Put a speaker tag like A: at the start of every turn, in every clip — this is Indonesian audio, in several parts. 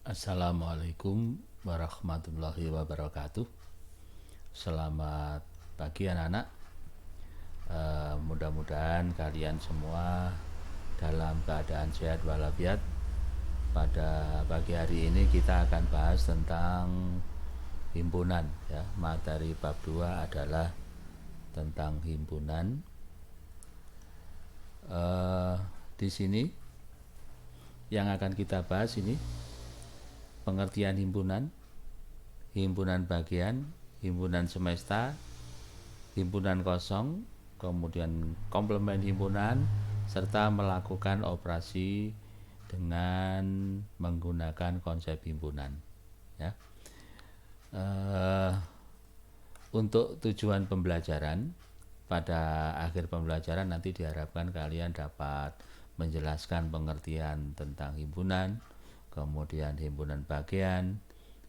A: Assalamualaikum warahmatullahi wabarakatuh. Selamat pagi anak-anak. Mudah-mudahan kalian semua dalam keadaan sehat walafiat. Pada pagi hari ini kita akan bahas tentang himpunan ya. Materi bab 2 adalah tentang himpunan. Di sini yang akan kita bahas ini pengertian himpunan, himpunan bagian, himpunan semesta, himpunan kosong, kemudian komplement himpunan, serta melakukan operasi dengan menggunakan konsep himpunan. Ya. Untuk tujuan pembelajaran, pada akhir pembelajaran nanti diharapkan kalian dapat menjelaskan pengertian tentang himpunan, kemudian himpunan bagian,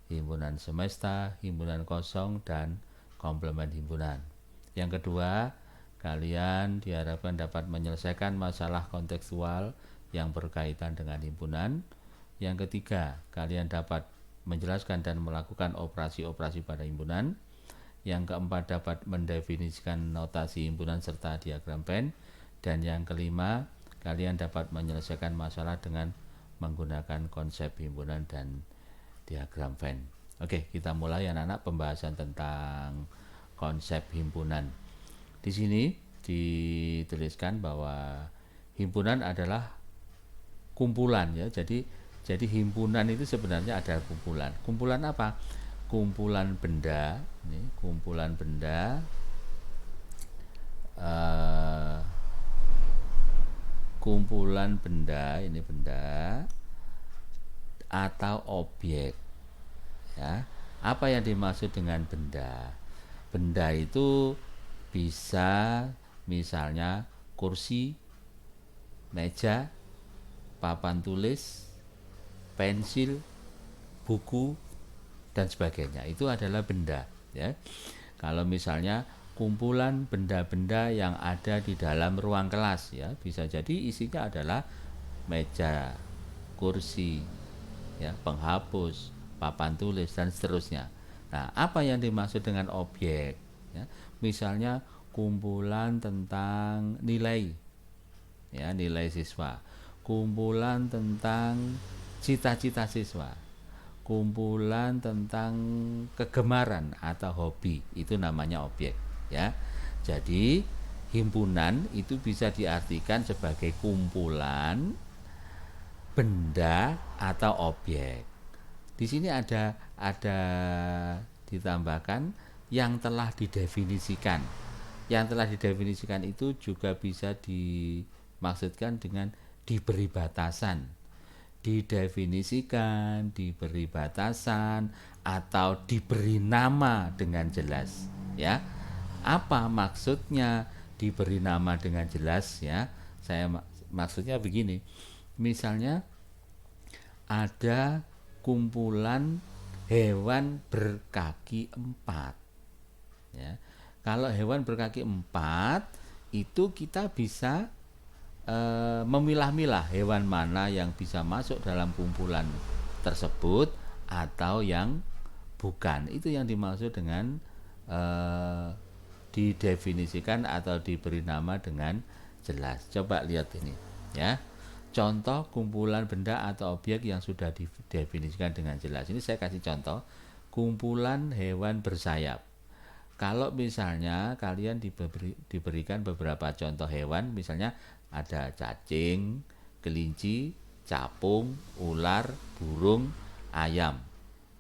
A: himpunan semesta, himpunan kosong, dan komplement himpunan. Yang kedua, kalian diharapkan dapat menyelesaikan masalah kontekstual yang berkaitan dengan himpunan. Yang ketiga, kalian dapat menjelaskan dan melakukan operasi-operasi pada himpunan. Yang keempat, dapat mendefinisikan notasi himpunan serta diagram Venn. Dan yang kelima, kalian dapat menyelesaikan masalah dengan menggunakan konsep himpunan dan diagram Venn. Oke, kita mulai anak-anak pembahasan tentang konsep himpunan. Di sini dituliskan bahwa himpunan adalah kumpulan ya. Jadi himpunan itu sebenarnya ada kumpulan. Kumpulan apa? Kumpulan benda, ini kumpulan benda, kumpulan benda, ini benda atau objek ya. Apa yang dimaksud dengan benda? Benda itu bisa misalnya kursi, meja, papan tulis, pensil, buku, dan sebagainya. Itu adalah benda ya. Kalau misalnya kumpulan benda-benda yang ada di dalam ruang kelas ya, bisa jadi isinya adalah meja, kursi ya, penghapus, papan tulis, dan seterusnya. Nah, apa yang dimaksud dengan objek ya? Misalnya kumpulan tentang nilai ya, nilai siswa, kumpulan tentang cita-cita siswa, kumpulan tentang kegemaran atau hobi, itu namanya objek ya. Jadi himpunan itu bisa diartikan sebagai kumpulan benda atau objek. Di sini ada ditambahkan yang telah didefinisikan. Yang telah didefinisikan itu juga bisa dimaksudkan dengan diberi batasan, didefinisikan, diberi batasan, atau diberi nama dengan jelas ya. Apa maksudnya diberi nama dengan jelas ya? Saya maksudnya begini. Misalnya ada kumpulan hewan berkaki 4 ya. Kalau hewan berkaki 4 itu kita bisa memilah-milah hewan mana yang bisa masuk dalam kumpulan tersebut atau yang bukan. Itu yang dimaksud dengan didefinisikan atau diberi nama dengan jelas. Coba lihat ini ya. Contoh kumpulan benda atau objek yang sudah didefinisikan dengan jelas. Ini saya kasih contoh kumpulan hewan bersayap. Kalau misalnya kalian diberikan beberapa contoh hewan, misalnya ada cacing, kelinci, capung, ular, burung, ayam,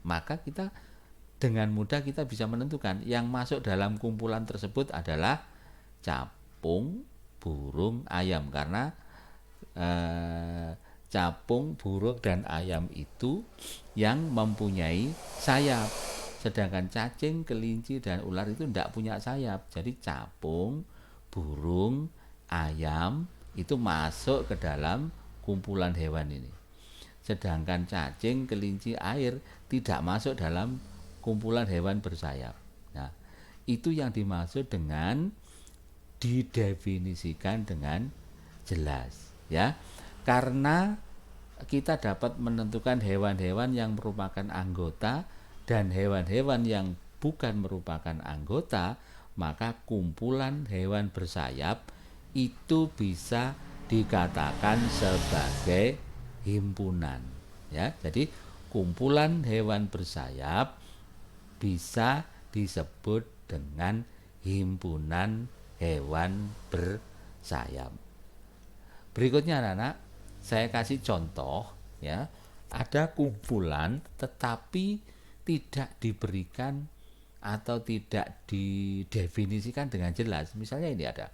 A: maka kita dengan mudah kita bisa menentukan yang masuk dalam kumpulan tersebut adalah capung, burung, ayam, karena capung, burung, dan ayam itu yang mempunyai sayap, sedangkan cacing, kelinci, dan ular itu tidak punya sayap. Jadi capung, burung, ayam itu masuk ke dalam kumpulan hewan ini, sedangkan cacing, kelinci, air tidak masuk dalam kumpulan hewan bersayap. Nah, itu yang dimaksud dengan didefinisikan dengan jelas ya. Karena kita dapat menentukan hewan-hewan yang merupakan anggota dan hewan-hewan yang bukan merupakan anggota, maka kumpulan hewan bersayap itu bisa dikatakan sebagai himpunan. Ya, jadi kumpulan hewan bersayap bisa disebut dengan himpunan hewan bersayap. Berikutnya anak-anak, saya kasih contoh ya. Ada kumpulan tetapi tidak diberikan atau tidak didefinisikan dengan jelas. Misalnya ini ada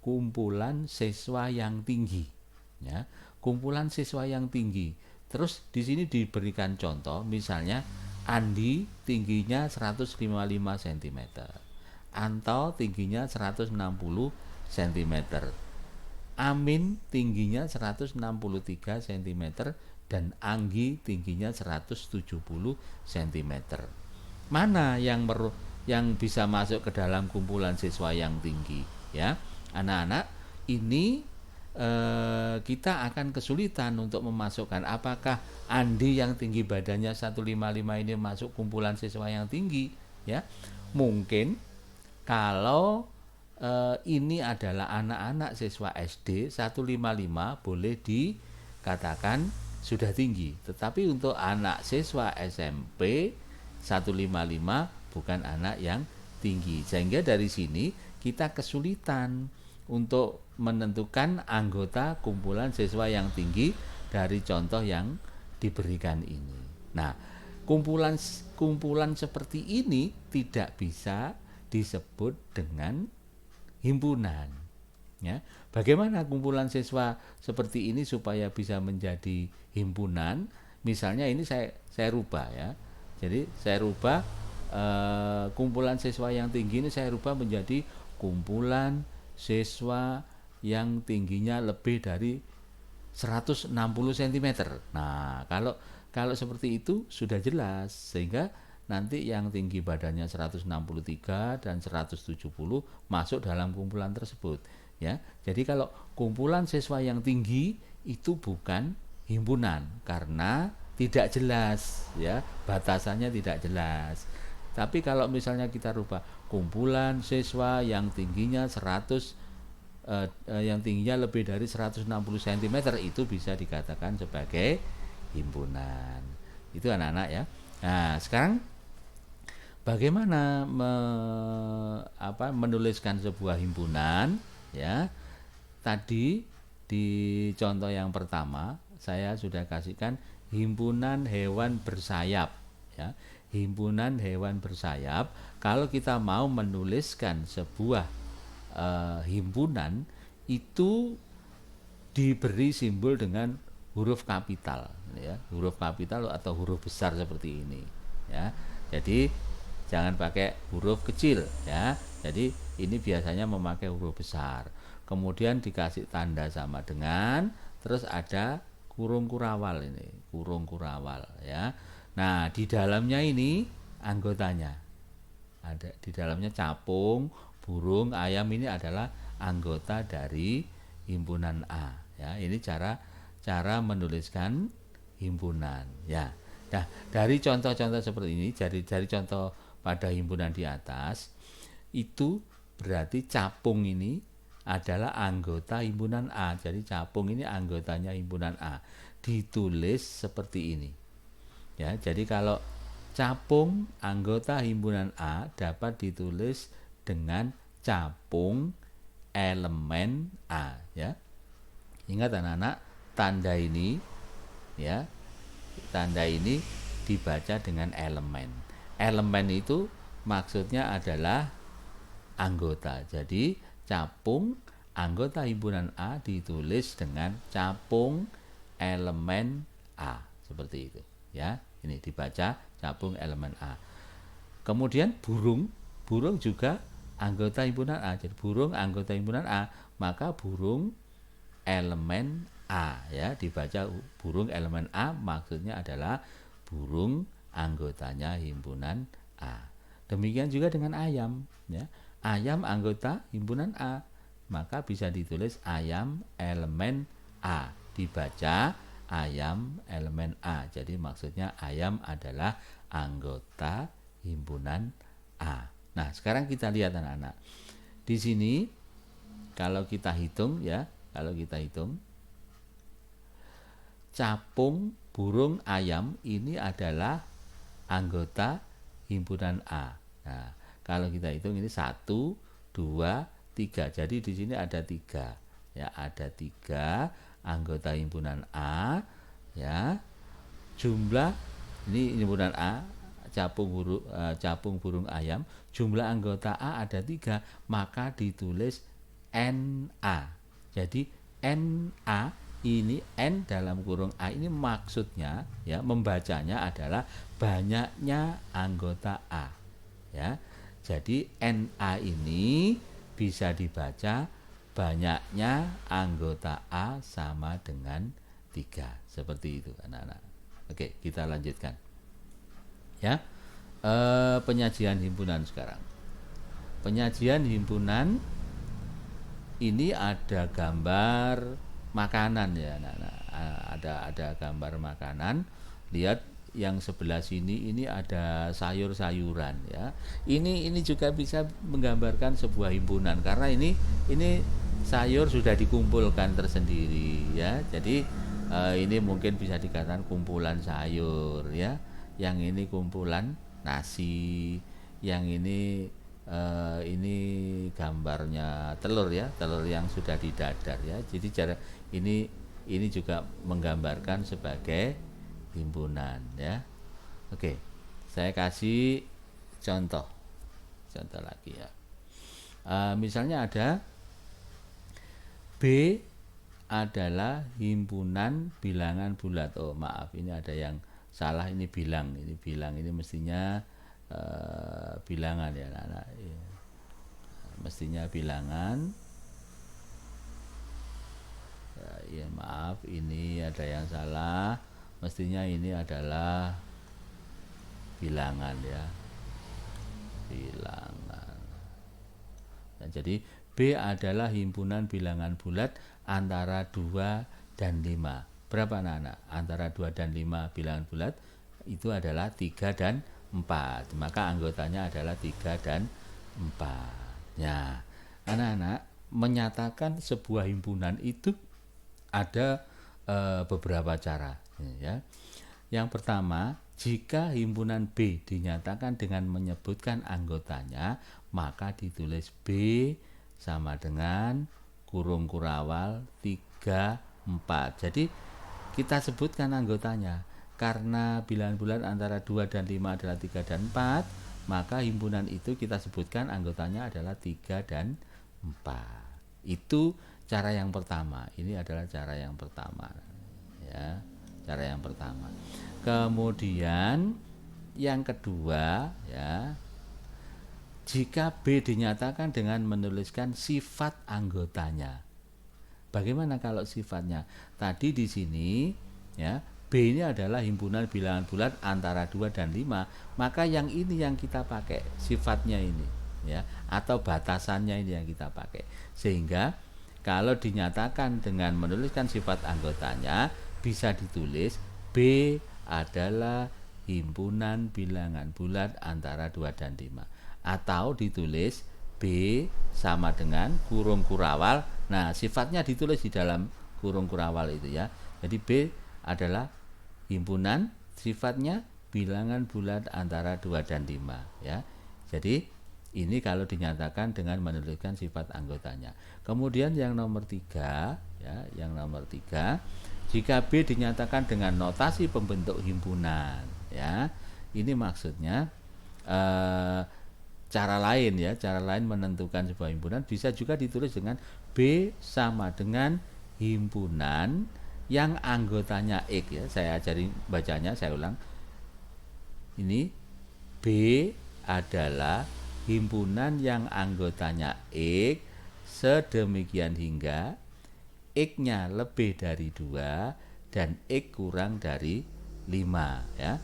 A: kumpulan siswa yang tinggi ya. Kumpulan siswa yang tinggi. Terus di sini diberikan contoh, misalnya Andi tingginya 155 cm. Anto tingginya 160 cm. Amin tingginya 163 cm dan Anggi tingginya 170 cm. Mana yang bisa masuk ke dalam kumpulan siswa yang tinggi ya? Anak-anak, ini kita akan kesulitan untuk memasukkan apakah Andi yang tinggi badannya 155 ini masuk kumpulan siswa yang tinggi ya. Mungkin kalau ini adalah anak-anak siswa SD 155 boleh dikatakan sudah tinggi. Tetapi untuk anak siswa SMP 155 bukan anak yang tinggi. Sehingga dari sini kita kesulitan untuk menentukan anggota kumpulan siswa yang tinggi dari contoh yang diberikan ini. Nah, kumpulan seperti ini tidak bisa disebut dengan himpunan ya. Bagaimana kumpulan siswa seperti ini supaya bisa menjadi himpunan? Misalnya ini saya rubah ya. Jadi saya rubah kumpulan siswa yang tinggi ini saya rubah menjadi kumpulan siswa yang tingginya lebih dari 160 cm. Nah, kalau seperti itu sudah jelas, sehingga nanti yang tinggi badannya 163 dan 170 masuk dalam kumpulan tersebut ya. Jadi kalau kumpulan siswa yang tinggi itu bukan himpunan karena tidak jelas ya, batasannya tidak jelas. Tapi kalau misalnya kita rubah kumpulan siswa yang tingginya yang tingginya lebih dari 160 cm itu bisa dikatakan sebagai himpunan. Itu anak-anak ya. Nah, sekarang bagaimana menuliskan sebuah himpunan ya. Tadi di contoh yang pertama saya sudah kasihkan himpunan hewan bersayap ya. Himpunan hewan bersayap, kalau kita mau menuliskan sebuah himpunan itu diberi simbol dengan huruf kapital ya, huruf kapital atau huruf besar seperti ini ya. Jadi jangan pakai huruf kecil ya. Jadi ini biasanya memakai huruf besar. Kemudian dikasih tanda sama dengan, terus ada kurung kurawal ini, kurung kurawal ya. Nah, di dalamnya ini anggotanya. Ada di dalamnya capung, burung, ayam ini adalah anggota dari himpunan A ya. Ini cara menuliskan himpunan ya. Nah, dari contoh-contoh seperti ini, dari contoh pada himpunan di atas, itu berarti capung ini adalah anggota himpunan A. Jadi capung ini anggotanya himpunan A. Ditulis seperti ini. Ya, jadi kalau capung anggota himpunan A dapat ditulis dengan capung elemen A ya. Ingat anak-anak, tanda ini ya, tanda ini dibaca dengan elemen. Elemen itu maksudnya adalah anggota. Jadi capung anggota himpunan A ditulis dengan capung elemen A seperti itu ya. Ini dibaca capung elemen A. Kemudian burung juga anggota himpunan A. Jadi burung anggota himpunan A, maka burung elemen A ya, dibaca burung elemen A, maksudnya adalah burung anggotanya himpunan A. Demikian juga dengan ayam ya. Ayam anggota himpunan A, maka bisa ditulis ayam elemen A, dibaca ayam elemen A. Jadi maksudnya ayam adalah anggota himpunan A. Nah, sekarang kita lihat anak-anak. Di sini kalau kita hitung ya, capung burung ayam ini adalah anggota himpunan A. Nah, kalau kita hitung ini 1, 2, 3. Jadi di sini ada 3. Ya, ada 3 anggota himpunan A ya. Jumlah ini himpunan A, capung burung ayam, jumlah anggota A ada 3, maka ditulis NA. Jadi NA ini, N dalam kurung A ini maksudnya ya, membacanya adalah banyaknya anggota A ya. Jadi NA ini bisa dibaca banyaknya anggota A sama dengan 3. Seperti itu anak-anak. Oke, kita lanjutkan ya. Penyajian himpunan sekarang. Penyajian himpunan ini ada gambar makanan ya anak-anak. Ada gambar makanan. Lihat yang sebelah sini ini ada sayur-sayuran ya. Ini juga bisa menggambarkan sebuah himpunan karena ini sayur sudah dikumpulkan tersendiri ya. Jadi ini mungkin bisa dikatakan kumpulan sayur ya. Yang ini kumpulan nasi. Yang ini gambarnya telur ya, telur yang sudah didadar ya. Jadi cara ini juga menggambarkan sebagai himpunan ya. Oke, saya kasih contoh lagi ya. Misalnya ada B adalah himpunan bilangan bulat. Oh maaf, ini ada yang salah, ini bilang ini mestinya bilangan ya anak-anak. Mestinya bilangan. Ya maaf, ini ada yang salah. Mestinya ini adalah bilangan ya. Bilangan. Nah, jadi B adalah himpunan bilangan bulat antara 2 dan 5. Berapa anak-anak? Antara 2 dan 5 bilangan bulat itu adalah 3 dan 4. Maka anggotanya adalah 3 dan 4. Ya, anak-anak, menyatakan sebuah himpunan itu ada beberapa cara ya. Yang pertama, jika himpunan B dinyatakan dengan menyebutkan anggotanya, maka ditulis B sama dengan kurung kurawal 3, 4. Jadi kita sebutkan anggotanya. Karena bilangan bulat antara 2 dan 5 adalah 3 dan 4, maka himpunan itu kita sebutkan anggotanya adalah 3 dan 4. Itu cara yang pertama. Ini adalah cara yang pertama ya, cara yang pertama. Kemudian yang kedua ya, jika B dinyatakan dengan menuliskan sifat anggotanya. Bagaimana kalau sifatnya? Tadi di sini ya, B ini adalah himpunan bilangan bulat antara 2 dan 5, maka yang ini yang kita pakai sifatnya ini ya, atau batasannya ini yang kita pakai. Sehingga kalau dinyatakan dengan menuliskan sifat anggotanya, bisa ditulis B adalah himpunan bilangan bulat antara 2 dan 5. Atau ditulis B sama dengan kurung kurawal. Nah, sifatnya ditulis di dalam kurung kurawal itu ya. Jadi B adalah himpunan, sifatnya bilangan bulat antara 2 dan 5 ya. Jadi ini kalau dinyatakan dengan menuliskan sifat anggotanya. Kemudian yang nomor 3 ya, jika B dinyatakan dengan notasi pembentuk himpunan ya. Ini maksudnya cara lain menentukan sebuah himpunan bisa juga ditulis dengan B sama dengan himpunan yang anggotanya X ya. Saya ajari bacanya, saya ulang. Ini B adalah himpunan yang anggotanya X sedemikian hingga X-nya lebih dari 2 dan X kurang dari 5 ya.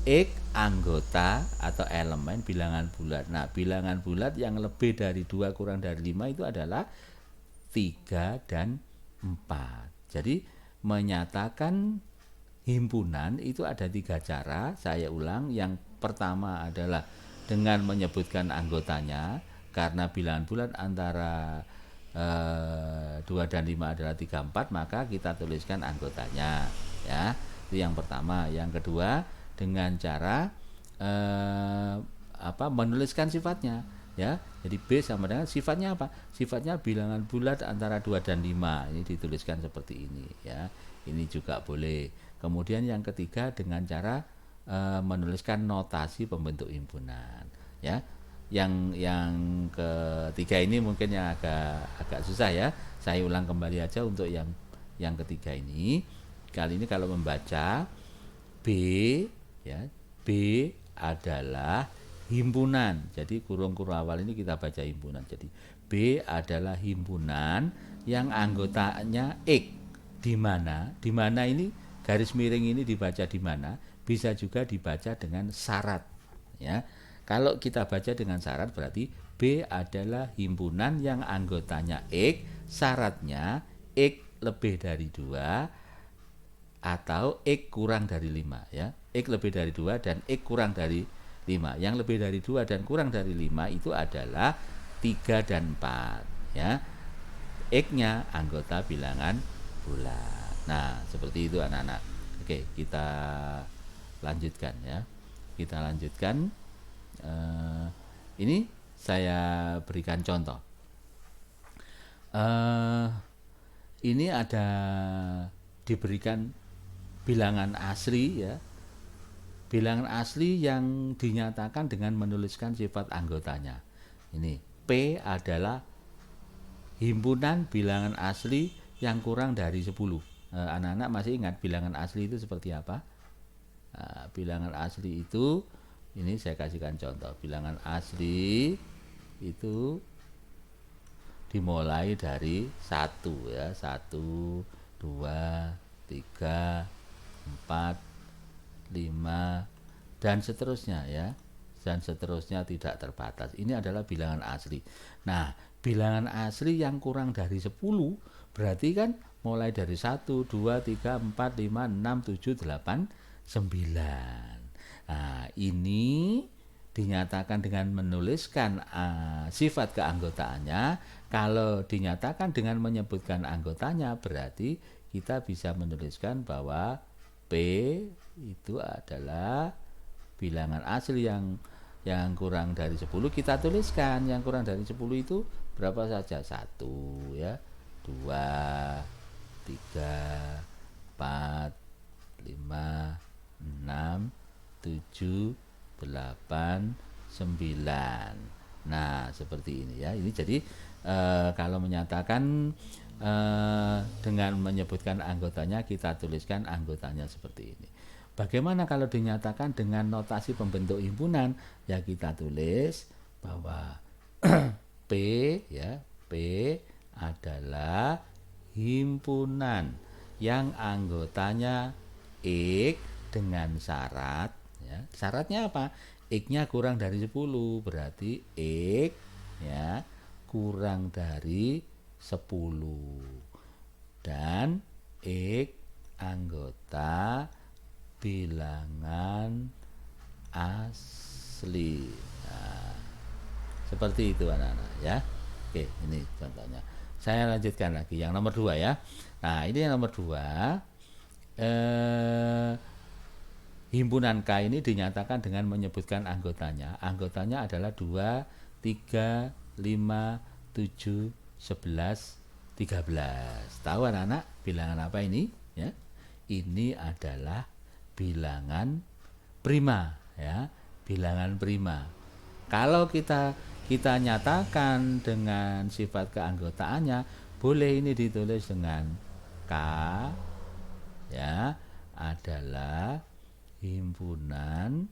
A: X anggota atau elemen bilangan bulat. Nah, bilangan bulat yang lebih dari 2 kurang dari 5 itu adalah 3 dan 4. Jadi menyatakan himpunan itu ada 3 cara. Saya ulang, yang pertama adalah dengan menyebutkan anggotanya, karena bilangan bulat antara 2 dan 5 adalah 3, 4, maka kita tuliskan anggotanya ya. Itu yang pertama. Yang kedua dengan cara menuliskan sifatnya ya. Jadi B sama dengan sifatnya apa? Sifatnya bilangan bulat antara 2 dan 5. Ini dituliskan seperti ini ya. Ini juga boleh. Kemudian yang ketiga dengan cara menuliskan notasi pembentuk himpunan ya. Yang ketiga ini mungkin yang agak susah ya. Saya ulang kembali aja untuk yang ketiga ini. Kali ini kalau membaca B ya, B adalah himpunan. Jadi kurung-kurung awal ini kita baca himpunan. Jadi B adalah himpunan yang anggotanya X. Di mana ini garis miring ini dibaca di mana? Bisa juga dibaca dengan syarat ya. Kalau kita baca dengan syarat berarti B adalah himpunan yang anggotanya X, syaratnya X lebih dari 2 atau X kurang dari 5 ya. X lebih dari 2 dan X kurang dari 5. Yang lebih dari 2 dan kurang dari 5 itu adalah 3 dan 4 ya. X-nya anggota bilangan bulat. Nah, seperti itu anak-anak. Oke, kita lanjutkan ya. Kita lanjutkan. Ini saya berikan contoh. Ini ada diberikan bilangan asli ya. Bilangan asli yang dinyatakan dengan menuliskan sifat anggotanya. Ini P adalah himpunan bilangan asli yang kurang dari 10. Anak-anak masih ingat bilangan asli itu seperti apa? Bilangan asli itu, ini saya kasihkan contoh. Bilangan asli itu dimulai dari 1 ya. 1, 2, 3, 4, 5 dan seterusnya ya. Dan seterusnya tidak terbatas. Ini adalah bilangan asli. Nah, bilangan asli yang kurang dari 10 berarti kan mulai dari 1, 2, 3, 4, 5, 6, 7, 8, 9. Nah, ini dinyatakan dengan menuliskan sifat keanggotaannya. Kalau dinyatakan dengan menyebutkan anggotanya berarti kita bisa menuliskan bahwa P itu adalah bilangan asli yang kurang dari 10. Kita tuliskan yang kurang dari 10 itu berapa saja? 1 ya, 2, 3, 4, 5, 6, 7, 8, 9. Nah, seperti ini ya. Ini jadi kalau menyatakan dengan menyebutkan anggotanya, kita tuliskan anggotanya seperti ini. Bagaimana kalau dinyatakan dengan notasi pembentuk himpunan? Ya kita tulis bahwa P ya, P adalah himpunan yang anggotanya X dengan syarat ya. Syaratnya apa? X-nya kurang dari 10, berarti X ya kurang dari 10 dan X anggota bilangan asli. Nah, seperti itu anak-anak ya. Oke, ini contohnya. Saya lanjutkan lagi yang nomor 2 ya. Nah, ini yang nomor 2. Himpunan K ini dinyatakan dengan menyebutkan anggotanya. Anggotanya adalah 2, 3, 5, 7, 11, 13. Tahu anak-anak bilangan apa ini? Ya. Ini adalah bilangan prima ya, bilangan prima. Kalau kita nyatakan dengan sifat keanggotaannya, boleh ini ditulis dengan K ya, adalah himpunan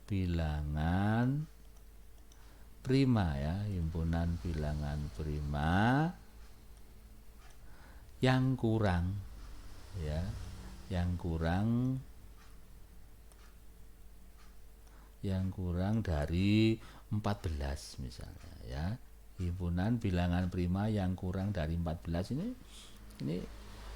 A: bilangan prima ya, himpunan bilangan prima yang kurang ya, yang kurang dari 14 misalnya ya. Himpunan bilangan prima yang kurang dari 14 ini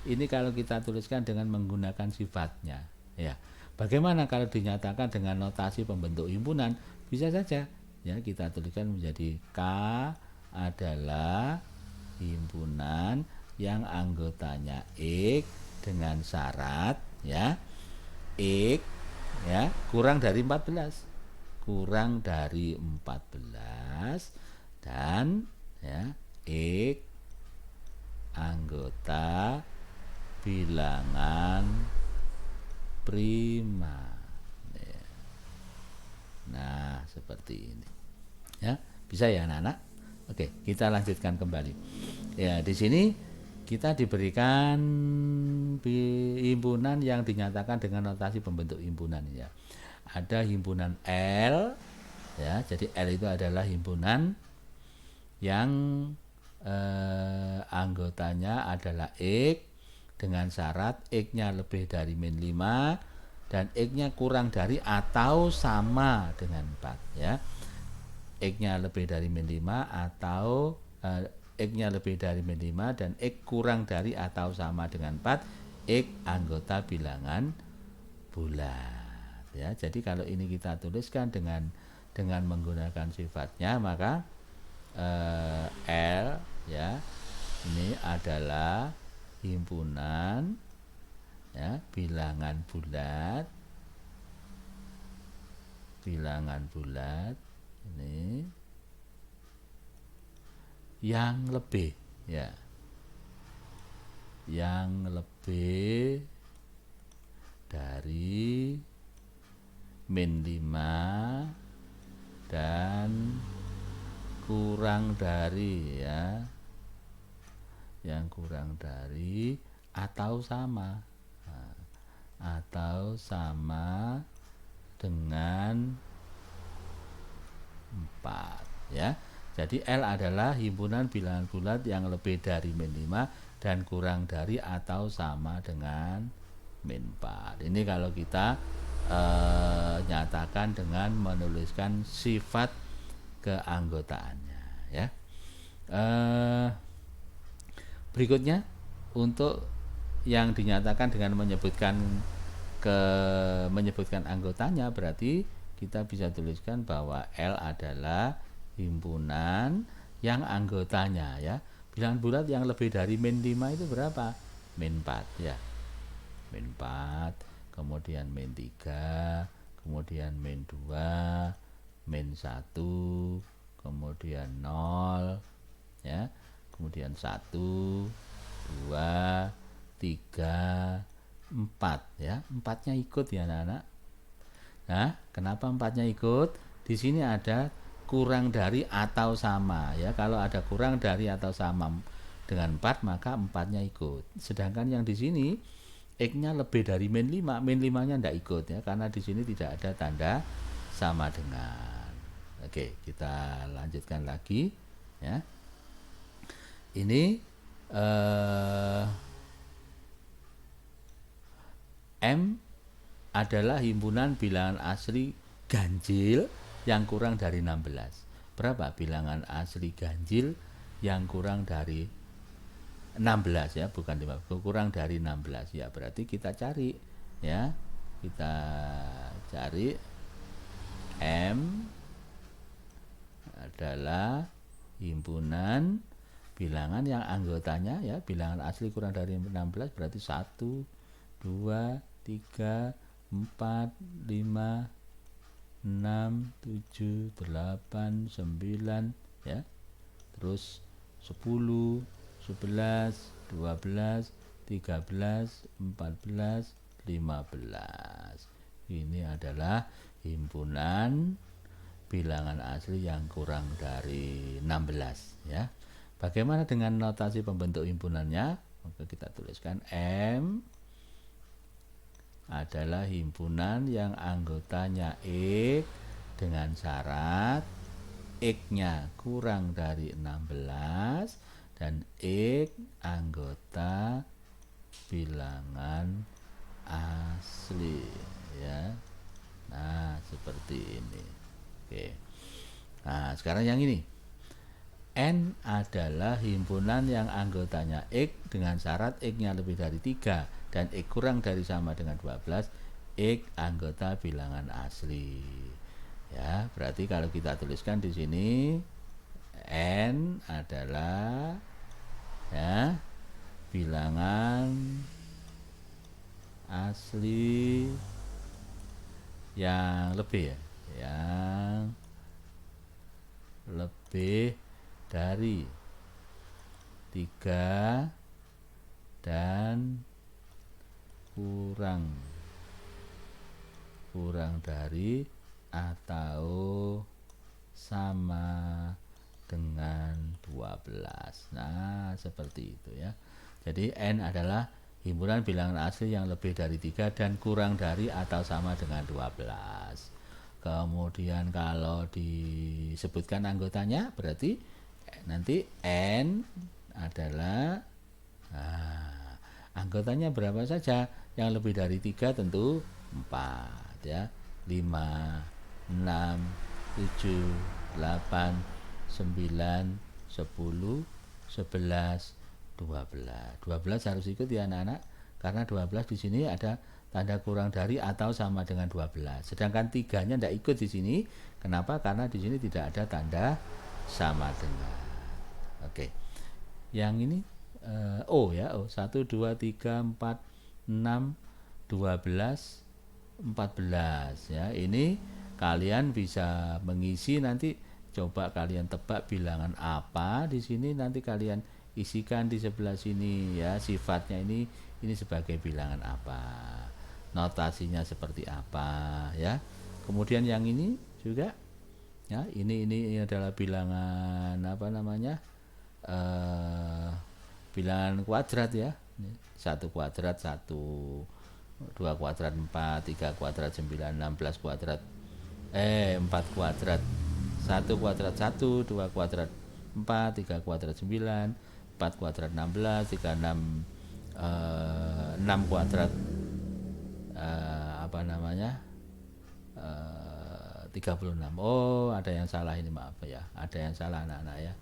A: Ini kalau kita tuliskan dengan menggunakan sifatnya, ya. Bagaimana kalau dinyatakan dengan notasi pembentuk himpunan? Bisa saja, ya, kita tuliskan menjadi K adalah himpunan yang anggotanya X dengan syarat, ya, X, ya, kurang dari 14. Kurang dari 14 dan, ya, X anggota bilangan prima. Nah, seperti ini. Ya, bisa ya anak-anak? Oke, kita lanjutkan kembali. Ya, di sini kita diberikan himpunan yang dinyatakan dengan notasi pembentuk himpunan, ya. Ada himpunan L, ya. Jadi L itu adalah himpunan yang anggotanya adalah X dengan syarat X-nya lebih dari min 5 dan X-nya kurang dari atau sama dengan 4, ya. X-nya lebih dari min 5 atau X-nya lebih dari min 5 dan X kurang dari atau sama dengan 4, X anggota bilangan bulat, ya. Jadi kalau ini kita tuliskan dengan menggunakan sifatnya, maka L, ya, ini adalah himpunan, ya, bilangan bulat ini yang lebih, ya, yang lebih dari min 5 dan kurang dari, ya, yang kurang dari atau sama, atau sama dengan 4, ya. Jadi L adalah himpunan bilangan bulat yang lebih dari min 5 dan kurang dari atau sama dengan min 4. Ini kalau kita nyatakan dengan menuliskan sifat keanggotaannya, ya. Berikutnya untuk yang dinyatakan dengan menyebutkan anggotanya, berarti kita bisa tuliskan bahwa L adalah himpunan yang anggotanya, ya. Bilangan bulat yang lebih dari min 5 itu berapa? Min 4, ya. Min 4, kemudian min 3, kemudian min 2, min 1, kemudian 0, ya, kemudian 1, 2, 3, 4, ya. 4-nya ikut, ya anak-anak. Nah, kenapa 4-nya ikut? Di sini ada kurang dari atau sama, ya. Kalau ada kurang dari atau sama dengan 4, maka 4-nya ikut. Sedangkan yang di sini X-nya lebih dari min 5, min 5-nya tidak ikut, ya, karena di sini tidak ada tanda sama dengan. Oke, kita lanjutkan lagi, ya. Ini M adalah himpunan bilangan asli ganjil yang kurang dari 16. Berapa bilangan asli ganjil yang kurang dari 16, ya, bukan 15, kurang dari 16, ya. Berarti kita cari, ya. Kita cari M adalah himpunan bilangan yang anggotanya, ya, bilangan asli kurang dari 16, berarti 1, 2, 3, 4, 5, 6, 7, 8, 9, ya. Terus 10, 11, 12, 13, 14, 15. Ini adalah himpunan bilangan asli yang kurang dari 16, ya. Bagaimana dengan notasi pembentuk himpunannya? Maka kita tuliskan M adalah himpunan yang anggotanya X dengan syarat X-nya kurang dari 16 dan X anggota bilangan asli, ya. Nah, seperti ini. Oke. Nah, sekarang yang ini. N adalah himpunan yang anggotanya X dengan syarat X-nya lebih dari 3 dan X kurang dari sama dengan 12. X anggota bilangan asli. Ya, berarti kalau kita tuliskan di sini N adalah ya bilangan asli yang lebih yang lebih dari 3 dan kurang dari atau sama dengan 12. Nah, seperti itu ya. Jadi N adalah himpunan bilangan asli yang lebih dari 3 dan kurang dari atau sama dengan 12. Kemudian kalau disebutkan anggotanya berarti nanti N adalah anggotanya berapa saja. Yang lebih dari 3 tentu 4 ya. 5, 6, 7, 8, 9, 10, 11, 12. 12 harus ikut ya anak-anak, karena 12 di sini ada tanda kurang dari atau sama dengan 12. Sedangkan 3-nya tidak ikut di sini. Kenapa? Karena di sini tidak ada tanda sama dengan. Oke. Yang ini O ya, O. 1 2 3 4 6 12 14 ya. Ini kalian bisa mengisi, nanti coba kalian tebak bilangan apa di sini, nanti kalian isikan di sebelah sini ya, sifatnya ini sebagai bilangan apa, notasinya seperti apa ya. Kemudian yang ini juga ya, ini adalah bilangan apa namanya, bilangan kuadrat ya. 1 kuadrat 1, 2 kuadrat 4, 3 kuadrat 9, 16 kuadrat 4 kuadrat 1 kuadrat 1, 2 kuadrat 4, 3 kuadrat 9, 4 kuadrat 16, 3 6 6 kuadrat apa namanya 36. Oh, ada yang salah ini, maaf ya. Ada yang salah anak-anak ya.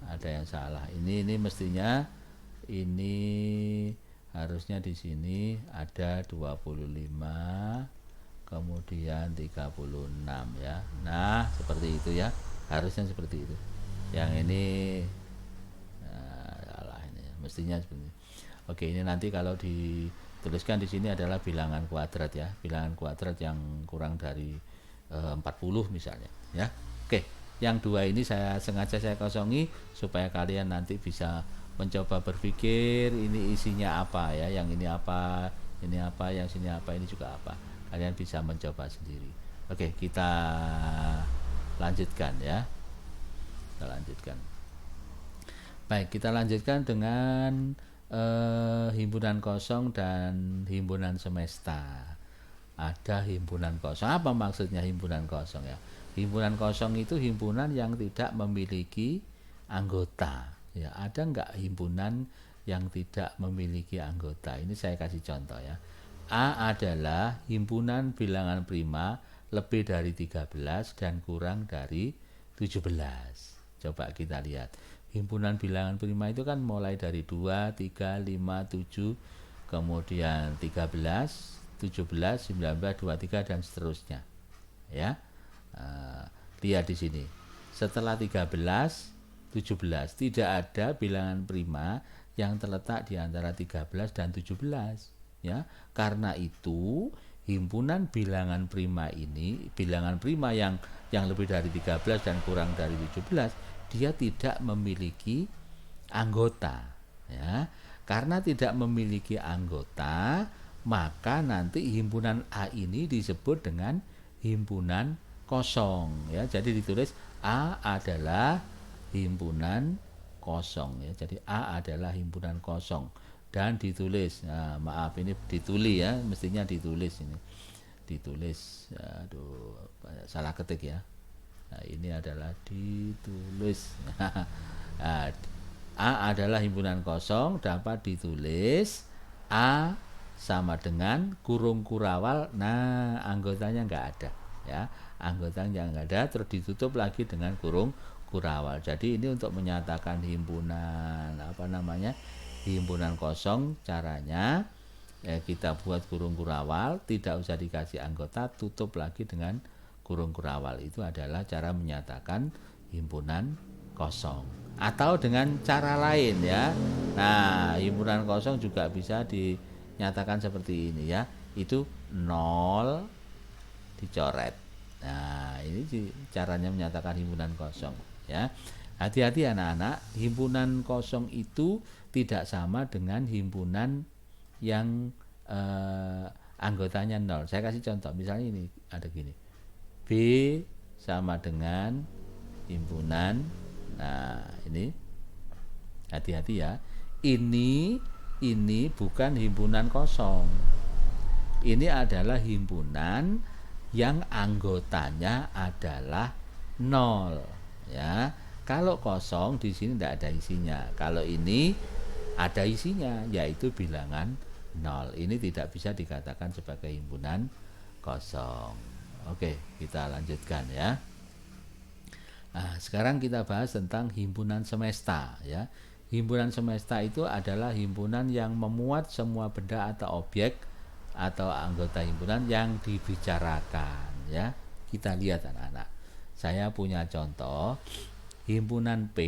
A: Ada yang salah. Ini mestinya ini harusnya di sini ada 25 kemudian 36 ya. Nah, seperti itu ya. Harusnya seperti itu. Yang ini salah ini. Mestinya seperti itu. Oke, ini nanti kalau dituliskan di sini adalah bilangan kuadrat ya. Bilangan kuadrat yang kurang dari 40 misalnya ya. Oke, yang dua ini sengaja saya kosongi supaya kalian nanti bisa mencoba berpikir ini isinya apa ya, yang ini apa, yang sini apa, ini juga apa. Kalian bisa mencoba sendiri. Oke, kita lanjutkan ya. Kita lanjutkan. Baik, kita lanjutkan dengan himpunan kosong dan himpunan semesta. Ada himpunan kosong. Apa maksudnya himpunan kosong ya? Himpunan kosong itu himpunan yang tidak memiliki anggota. Ya, ada enggak himpunan yang tidak memiliki anggota? Ini saya kasih contoh ya. A adalah himpunan bilangan prima lebih dari 13 dan kurang dari 17. Coba kita lihat. Himpunan bilangan prima itu kan mulai dari 2, 3, 5, 7, kemudian 13, 17, 19, 23 dan seterusnya. Ya. Lihat di sini. Setelah 13, 17 tidak ada bilangan prima yang terletak di antara 13 dan 17 ya. Karena itu himpunan bilangan prima ini, bilangan prima yang lebih dari 13 dan kurang dari 17, dia tidak memiliki anggota ya. Karena tidak memiliki anggota, maka nanti himpunan A ini disebut dengan himpunan kosong ya. Jadi ditulis A adalah himpunan kosong ya. Jadi A adalah himpunan kosong dan ditulis. Nah, maaf ini dituli ya, mestinya ditulis ini. Ditulis. Aduh, salah ketik ya. Nah, ini adalah ditulis. Nah, A adalah himpunan kosong dapat ditulis A sama dengan kurung kurawal. Nah, anggotanya enggak ada ya. Anggotanya enggak ada, terus ditutup lagi dengan kurung kurawal. Jadi ini untuk menyatakan himpunan himpunan kosong. Caranya kita buat kurung kurawal, tidak usah dikasih anggota, tutup lagi dengan kurung kurawal. Itu adalah cara menyatakan himpunan kosong. Atau dengan cara lain ya. Nah, himpunan kosong juga bisa dinyatakan seperti ini ya. Itu 0 dicoret. Nah, ini caranya menyatakan himpunan kosong ya. Hati-hati anak-anak, himpunan kosong itu tidak sama dengan himpunan yang anggotanya 0. Saya kasih contoh, misalnya ini ada gini. B sama dengan himpunan. Nah, ini hati-hati ya. Ini bukan himpunan kosong. Ini adalah himpunan yang anggotanya adalah 0 ya. Kalau kosong di sini tidak ada isinya. Kalau ini ada isinya, yaitu bilangan 0. Ini tidak bisa dikatakan sebagai himpunan kosong. Oke, kita lanjutkan ya. Nah, sekarang kita bahas tentang himpunan semesta ya. Himpunan semesta itu adalah himpunan yang memuat semua benda atau objek atau anggota himpunan yang dibicarakan ya. Kita lihat anak-anak. Saya punya contoh. Himpunan P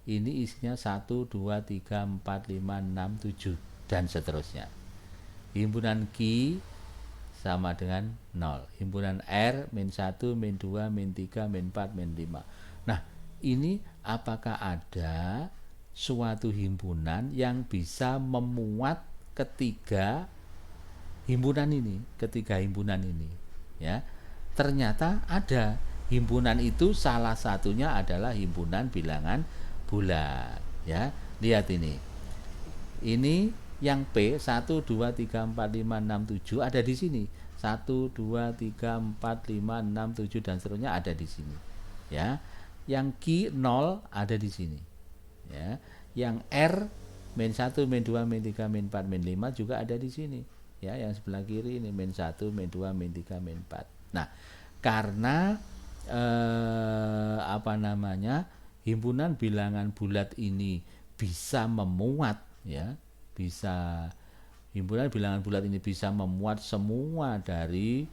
A: ini isinya 1, 2, 3, 4, 5, 6, 7 dan seterusnya. Himpunan Q sama dengan 0. Himpunan R min 1, min 2, min 3, min 4, min 5. Nah, ini apakah ada suatu himpunan yang bisa memuat ketiga himpunan ini ya? Ternyata ada. Himpunan itu salah satunya adalah himpunan bilangan bulat ya. Lihat ini. Ini yang P 1 2 3 4 5 6 7 ada di sini. 1 2 3 4 5 6 7 dan seterusnya ada di sini. Ya. Yang Q 0 ada di sini. Ya. Yang R min 1 min 2 min 3 min 4 min 5 juga ada di sini. Ya, yang sebelah kiri ini min 1 min 2 min 3 min 4. Nah, karena himpunan bilangan bulat ini bisa memuat ya, himpunan bilangan bulat ini bisa memuat semua dari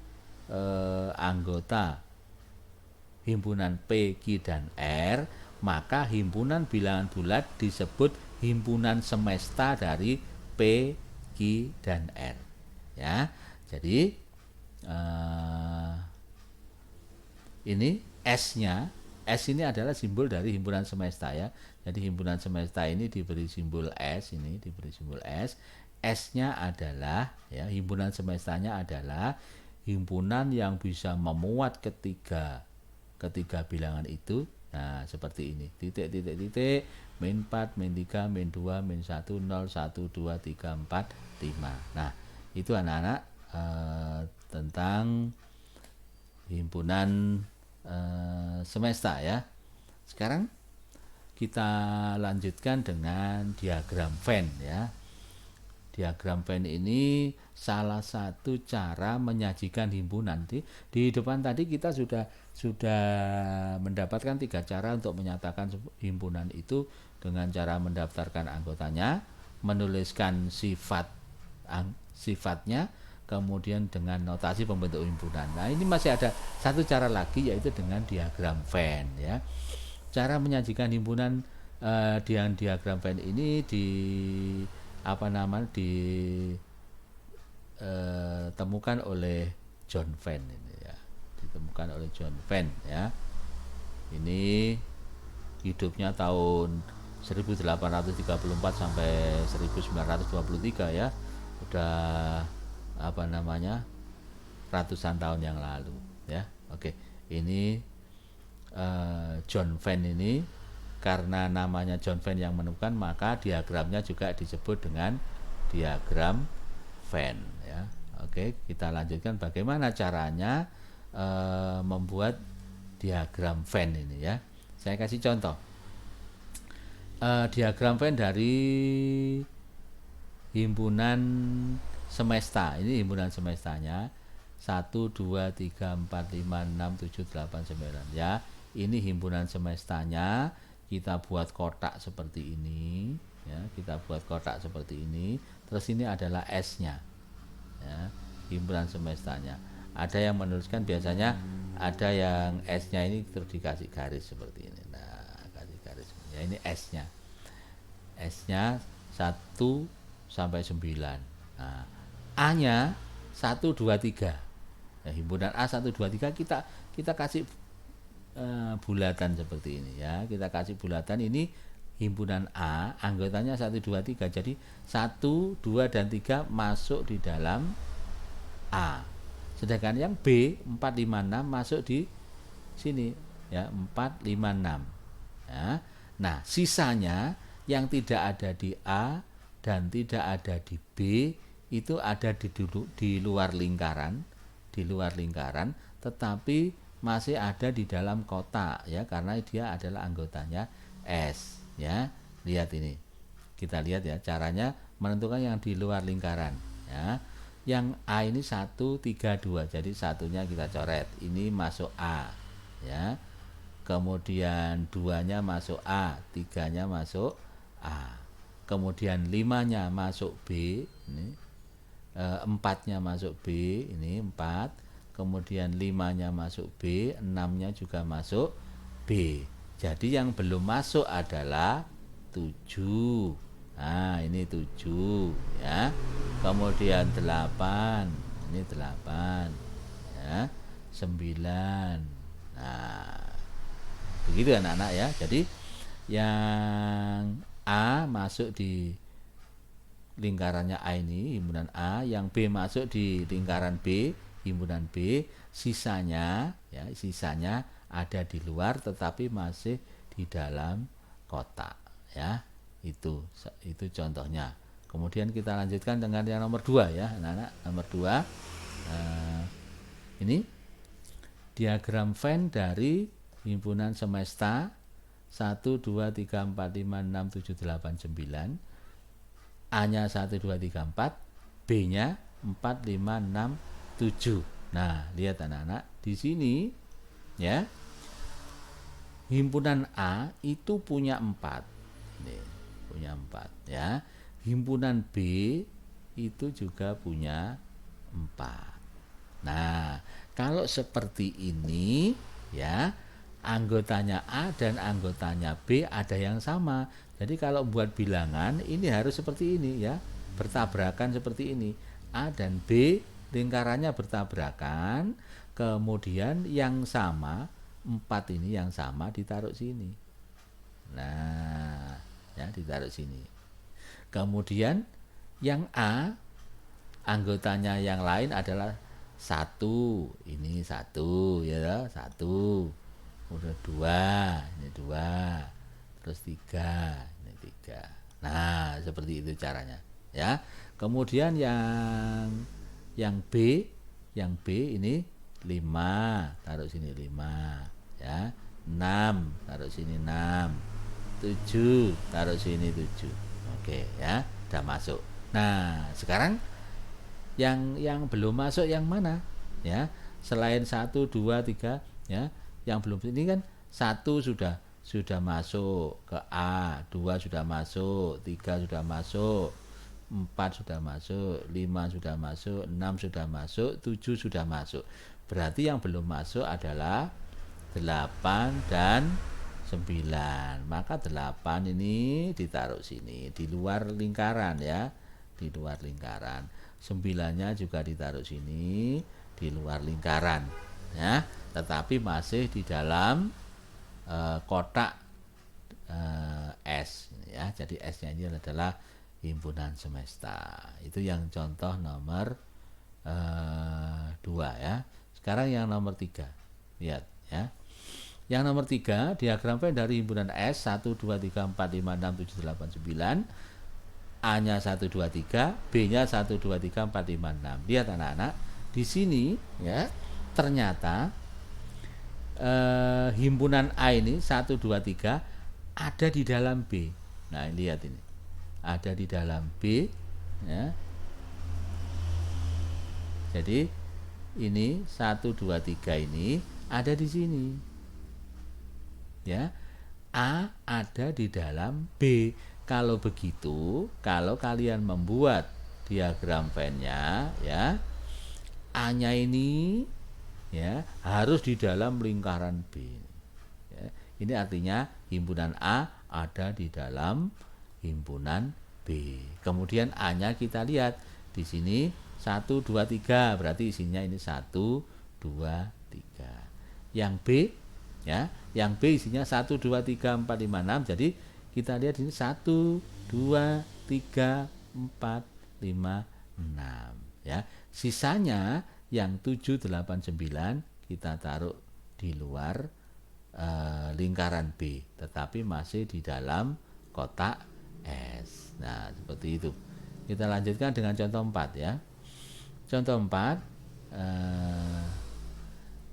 A: anggota himpunan P, Q dan R, maka himpunan bilangan bulat disebut himpunan semesta dari P, Q dan R ya. Jadi ini S-nya, S ini adalah simbol dari himpunan semesta ya. Jadi himpunan semesta ini diberi simbol S, S-nya adalah ya, himpunan semestanya adalah himpunan yang bisa memuat ketiga bilangan itu. Nah, seperti ini. Titik min 4, min 3, min 2, min 1, 0, 1, 2, 3, 4, 5. Nah, itu anak-anak tentang himpunan semesta ya. Sekarang kita lanjutkan dengan diagram Venn ya. Diagram Venn ini salah satu cara menyajikan himpunan. Di depan tadi kita sudah mendapatkan 3 cara untuk menyatakan himpunan itu, dengan cara mendaftarkan anggotanya, menuliskan sifatnya, kemudian dengan notasi pembentuk himpunan. Nah, ini masih ada satu cara lagi, yaitu dengan diagram Venn ya. Cara menyajikan himpunan diagram Venn ini ditemukan oleh John Venn ini ya. Ditemukan oleh John Venn ya. Ini hidupnya tahun 1834 sampai 1923 ya. Udah ratusan tahun yang lalu ya. Oke, ini John Venn ini, karena namanya John Venn yang menemukan, maka diagramnya juga disebut dengan diagram Venn ya. Oke, kita lanjutkan bagaimana caranya membuat diagram Venn ini ya. Saya kasih contoh diagram Venn dari himpunan semesta. Ini himpunan semestanya 1, 2, 3, 4, 5, 6, 7, 8, 9 ya. ini himpunan semestanya, kita buat kotak seperti ini, ya, kita buat kotak seperti ini. Terus ini adalah S-nya, ya, himpunan semestanya. Ada yang menuliskan, biasanya ada yang S-nya ini terus dikasih garis seperti ini. Nah, kasih garis. Ya, ini S-nya. S-nya 1 sampai 9. Nah, A-nya 1 2 3. Ya, himpunan A 1 2 3 kita kasih bulatan seperti ini, ya. Kita kasih bulatan ini himpunan A, anggotanya 1 2 3. Jadi 1 2 dan 3 masuk di dalam A. Sedangkan yang B 4 5 6 masuk di sini, ya, 4 5 6. Ya. Nah, sisanya yang tidak ada di A dan tidak ada di B itu ada di luar lingkaran, tetapi masih ada di dalam kotak, ya, karena dia adalah anggotanya S, ya. Lihat ini, kita lihat, ya, caranya menentukan yang di luar lingkaran, ya. Yang A ini 1 3 2, jadi satunya kita coret, ini masuk A, ya. Kemudian 2-nya masuk A, 3-nya masuk A. Kemudian 5-nya masuk B, ini 4-nya masuk B, ini 4. Kemudian 5-nya masuk B, 6-nya juga masuk B. Jadi yang belum masuk adalah 7. Nah, ini 7, ya. Kemudian 8, ini 8, ya. 9. Nah, begitu anak-anak, ya. Jadi yang A masuk di lingkarannya A ini, himpunan A, yang B masuk di lingkaran B, himpunan B, sisanya, ya, sisanya ada di luar tetapi masih di dalam kotak, ya. Itu contohnya. Kemudian kita lanjutkan dengan yang nomor 2, ya, anak-anak. Nomor 2, ini diagram Venn dari himpunan semesta 1 2 3 4 5 6 7 8 9. A-nya 1 2 3 4, B-nya 4 5 6 7. Nah, lihat anak-anak, di sini, ya, himpunan A itu punya 4. Ini punya 4, ya. Himpunan B itu juga punya 4. Nah, kalau seperti ini, ya, anggotanya A dan anggotanya B ada yang sama. Jadi kalau buat bilangan ini harus seperti ini, ya, bertabrakan seperti ini. A dan B lingkarannya bertabrakan, kemudian yang sama 4 ini yang sama ditaruh sini. Nah, ya, ditaruh sini. Kemudian yang A anggotanya yang lain adalah 1, ini 1, ya, 1. Udah 2, ini 2. Terus 3, ini 3. Nah, seperti itu caranya, ya. Kemudian yang B ini 5, taruh sini 5, ya. 6, taruh sini 6. 7, taruh sini 7. Oke, ya, udah masuk. Nah, sekarang yang belum masuk yang mana, ya? Selain 1 2 3, ya. Yang belum ini kan 1 sudah masuk ke A, 2 sudah masuk, 3 sudah masuk, 4 sudah masuk, 5 sudah masuk, 6 sudah masuk, 7 sudah masuk. Berarti yang belum masuk adalah 8 dan 9. Maka 8 ini ditaruh sini, di luar lingkaran, ya. Di luar lingkaran. 9-nya juga ditaruh sini, di luar lingkaran, ya. Tetapi masih di dalam kotak S, ya. Jadi S-nya ini adalah himpunan semesta. Itu yang contoh nomor 2, ya. Sekarang yang nomor 3. Lihat, ya. Yang nomor 3, diagram Venn dari himpunan S 1 2 3 4 5 6 7 8 9. A-nya 1 2 3, B-nya 1 2 3 4 5 6. Lihat anak-anak, di sini, ya, ternyata himpunan A ini 1 2 3 ada di dalam B. Nah, lihat ini. Ada di dalam B, ya. Jadi ini 1 2 3 ini ada di sini. ya. A ada di dalam B. Kalau begitu, kalau kalian membuat diagram Venn-nya, ya, A-nya ini ya harus di dalam lingkaran B. Ya, ini artinya himpunan A ada di dalam himpunan B. Kemudian A-nya kita lihat di sini 1, 2, 3, berarti isinya ini 1, 2, 3. Yang B, ya, yang B isinya 1, 2, 3, 4, 5, 6. Jadi kita lihat ini 1, 2, 3, 4, 5, 6, ya. Sisanya yang 7, 8, 9 kita taruh di luar lingkaran B, tetapi masih di dalam kotak S. Nah, seperti itu. Kita lanjutkan dengan contoh 4, ya. Contoh 4,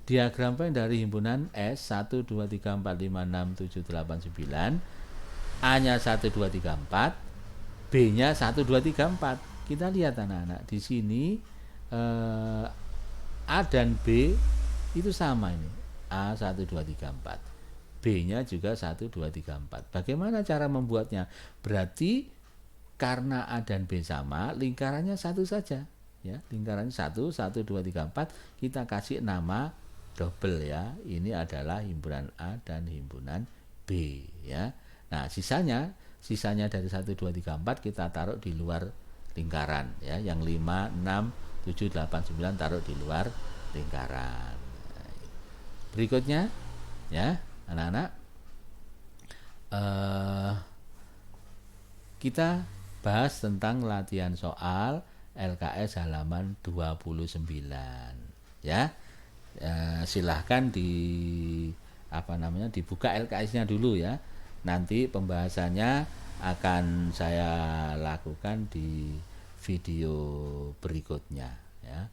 A: diagram Venn dari himpunan S 1, 2, 3, 4, 5, 6, 7, 8, 9. A-nya 1, 2, 3, 4, B-nya 1, 2, 3, 4. Kita lihat anak-anak, di sini A dan B itu sama ini. A 1, 2, 3, 4. B-nya juga 1, 2, 3, 4. Bagaimana cara membuatnya? Berarti karena A dan B sama, lingkarannya satu saja. Ya, lingkarannya 1, 1, 2, 3, 4. Kita kasih nama double, ya. Ini adalah himpunan A dan himpunan B, ya. Nah, sisanya dari 1, 2, 3, 4 kita taruh di luar lingkaran, ya. Yang 5, 6, 7, 8, 9 taruh di luar lingkaran. Berikutnya, ya, anak-anak, kita bahas tentang latihan soal LKS halaman 29, ya. Silahkan dibuka LKS-nya dulu, ya. Nanti pembahasannya akan saya lakukan di video berikutnya, ya.